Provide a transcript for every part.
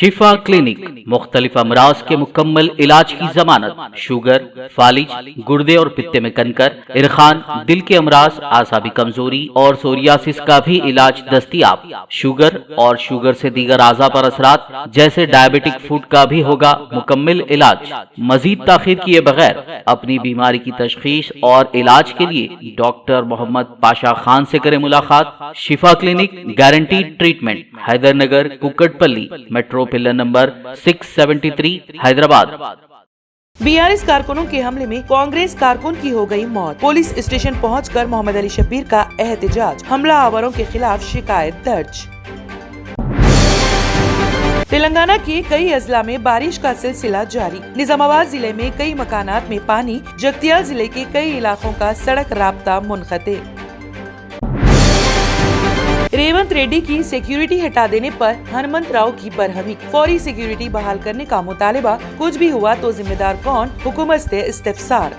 शिफा clinic मुख्तलिफ अमराज के मुकम्मल इलाज की जमानत, शुगर, फालिज, गुर्दे और पित्ते में कनकर, इरखान, दिल के अमराज, आसाबी कमजोरी और सोरियासिस का भी इलाज दस्तयाब। शुगर और शुगर से दीगर आज़ा पर असरात जैसे डायबिटिक फूड का भी होगा मुकम्मल इलाज। मजीद ताखीर किए बगैर अपनी बीमारी की तशखीस और इलाज के लिए डॉक्टर मोहम्मद पाशा खान से करें मुलाकात। Shifa clinic, guaranteed treatment, Hyder Nagar, Kukatpally, metro pillar number 673, Hyderabad. BRS कारकुनों के हमले में कांग्रेस कारकुन की हो गई मौत। पुलिस स्टेशन पहुंचकर मोहम्मद अली शब्बीर का एहतजाज, हमलावरों के खिलाफ शिकायत दर्ज। तेलंगाना के कई अजला में बारिश का सिलसिला जारी। निजामाबाद जिले में कई मकानात में पानी, जगतियाल जिले के कई इलाकों का सड़क राब्ता मुनक़ते। रेवंत रेड्डी की सिक्योरिटी हटा देने पर हनुमंत राव की बरहमी, फौरी सिक्योरिटी बहाल करने का मुतालिबा, कुछ भी हुआ तो जिम्मेदार कौन, हुकूमत से इस्तिफसार।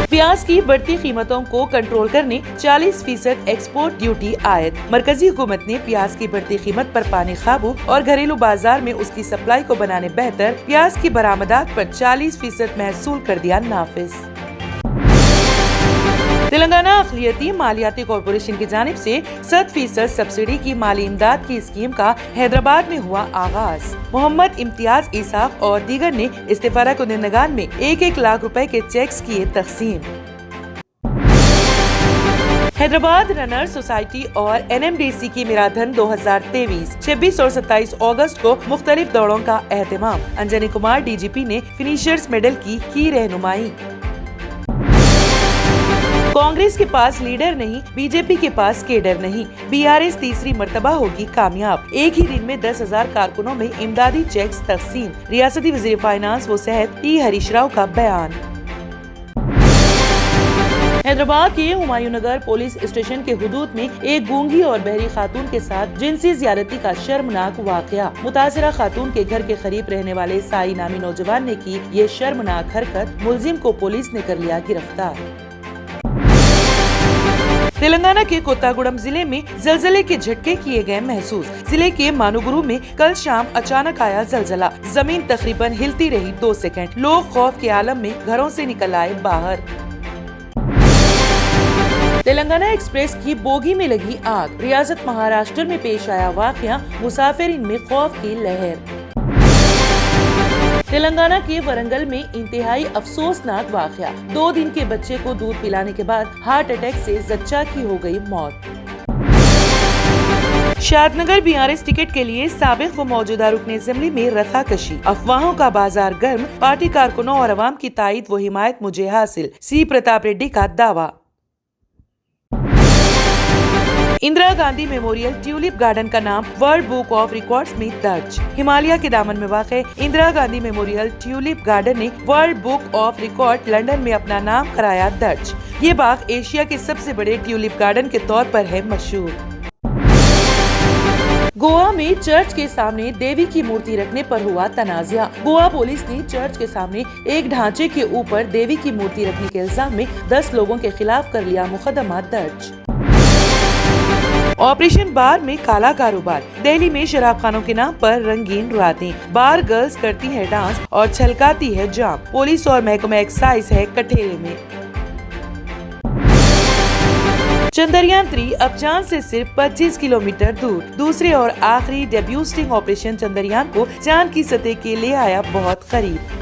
प्याज की बढ़ती कीमतों को कंट्रोल करने 40% एक्सपोर्ट ड्यूटी आयद। मरकजी हुकूमत ने प्याज की बढ़ती कीमत पर पाने काबू और घरेलू बाजार में उसकी सप्लाई को बनाने बेहतर, प्याज की बरामदात पर 40% महसूल कर दिया नाफिज। तेलंगाना अक़लियती मालियाती कॉरपोरेशन की जानिब से 100% सब्सिडी की माली इमदाद की स्कीम का हैदराबाद में हुआ आगाज। मोहम्मद इम्तियाज इसाक और दीगर ने इस्तिफारा कुंदगान में 1-1 लाख रुपए के चेक्स किए तकसीम। हैदराबाद रनर्स सोसाइटी और NMDC की मैराथन 2023 26 और 27 अगस्त को मुख्तलिफ दौड़ों का एहतमाम। अंजनी कुमार DGP ने फिनिशर्स मेडल की रहनुमाई। कांग्रेस के पास लीडर नहीं, बीजेपी के पास केडर नहीं, बीआरएस तीसरी मर्तबा होगी कामयाब। एक ही दिन में 10,000 कारकुनों में इमदादी चेक्स तकसीम। रियासती वज़ीर फाइनेंस व सेहत T हरीश राव का बयान। हैदराबाद के हुमायूं नगर पुलिस स्टेशन के हुदूद में एक गूंगी और बहरी खातून के साथ जिनसी ज्यादती का शर्मनाक वाकया। मुतासिरा खातून के घर के करीब रहने वाले साई नामी नौजवान ने की ये शर्मनाक हरकत। मुलजिम को पुलिस ने कर लिया गिरफ्तार। तेलंगाना के कोत्तागुड़म जिले में जलजले के झटके किए गए महसूस। जिले के मानुगुरु में कल शाम अचानक आया जलजला, जमीन तकरीबन हिलती रही 2 सेकंड। लोग खौफ के आलम में घरों से निकल आए बाहर। तेलंगाना एक्सप्रेस की बोगी में लगी आग। रियासत महाराष्ट्र में पेश आया वाकया, मुसाफिरीन में खौफ की लहर। तेलंगाना के वरंगल में इंतहाई अफसोसनाक वाकया। 2 दिन के बच्चे को दूध पिलाने के बाद हार्ट अटैक से जच्चा की हो गई मौत। शादनगर बीआरएस टिकट के लिए साबिक व मौजूदा रुकने असेंबली में रसाकशी। अफवाहों का बाजार गर्म, पार्टी कारकुनों और अवाम की तायद व हिमायत मुझे हासिल, सी प्रताप रेड्डी का दावा। Indira Gandhi memorial tulip garden का नाम वर्ल्ड बुक ऑफ रिकॉर्ड्स में दर्ज। हिमालय के दामन में वाक़े Indira Gandhi memorial tulip garden ने world book of record London में अपना नाम कराया दर्ज। ये बाग एशिया के सबसे बड़े ट्यूलिप गार्डन के तौर पर है मशहूर। गोवा में चर्च के सामने देवी की मूर्ति रखने पर हुआ तनाज़ा। गोवा पुलिस ने चर्च के सामने एक ढांचे के ऊपर देवी की मूर्ति रखने के इल्जाम में 10 लोगों के खिलाफ कर लिया मुकदमा दर्ज। ऑपरेशन बार में काला कारोबार। दिल्ली में शराब खानों के नाम पर रंगीन रातें। बार गर्ल्स करती है डांस और छलकाती है जाम। पुलिस और महकमा एक्साइज है कठेरे में। चंद्रयान 3 अब चांद से सिर्फ 25 किलोमीटर दूर। दूसरे और आखिरी डेब्यूस्टिंग ऑपरेशन चंद्रयान को चांद की सतह के ले आया बहुत करीब।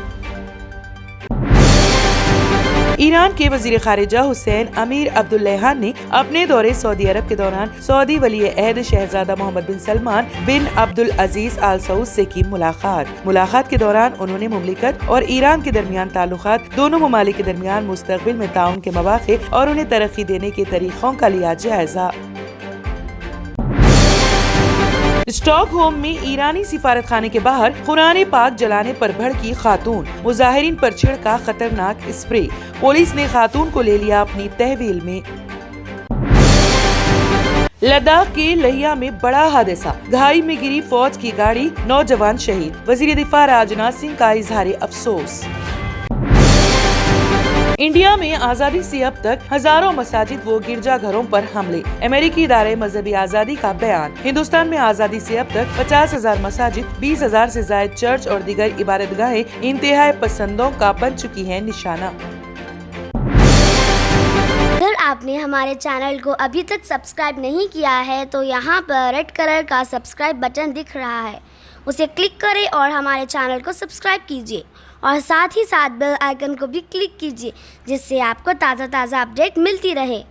ईरान के वजीर खारिजा हुसैन अमीर अब्दुल्लाहान ने अपने दौरे सऊदी अरब के दौरान सऊदी वली अहद शहजादा मोहम्मद बिन सलमान बिन अब्दुल अजीज आल सऊद से की मुलाकात के दौरान उन्होंने मुमलिकत और ईरान के दरमियान ताल्लुकात, दोनों ममालिक के दरमियान मुस्तकबिल में ताउन के मौक़े और उन्हें तरक्की देने के तरीकों का लिया जायजा। स्टॉकहोम में ईरानी सिफारत खाने के बाहर कुरान पाक जलाने पर भड़की खातून। मुजाहिरीन पर छिड़का खतरनाक स्प्रे। पुलिस ने खातून को ले लिया अपनी तहवील में। लद्दाख के लहिया में बड़ा हादसा। घाई में गिरी फौज की गाड़ी, नौजवान शहीद। वजीर दिफा राजनाथ सिंह का इजहार अफसोस। इंडिया में आजादी से अब तक हजारों मसाजिद व गिरजा घरों पर हमले, अमेरिकी इदारे मजहबी आजादी का बयान। हिंदुस्तान में आजादी से अब तक 50,000 मसाजिद, 20,000 से जायद चर्च और दीगर इबादतगाहें इंतहाई पसंदों का बन चुकी हैं निशाना। अगर आपने हमारे चैनल को अभी तक सब्सक्राइब नहीं किया है तो यहाँ पर रेड कलर का सब्सक्राइब बटन दिख रहा है, उसे क्लिक करें और हमारे चैनल को सब्सक्राइब कीजिए और साथ ही साथ बेल आइकन को भी क्लिक कीजिए, जिससे आपको ताज़ा अपडेट मिलती रहे।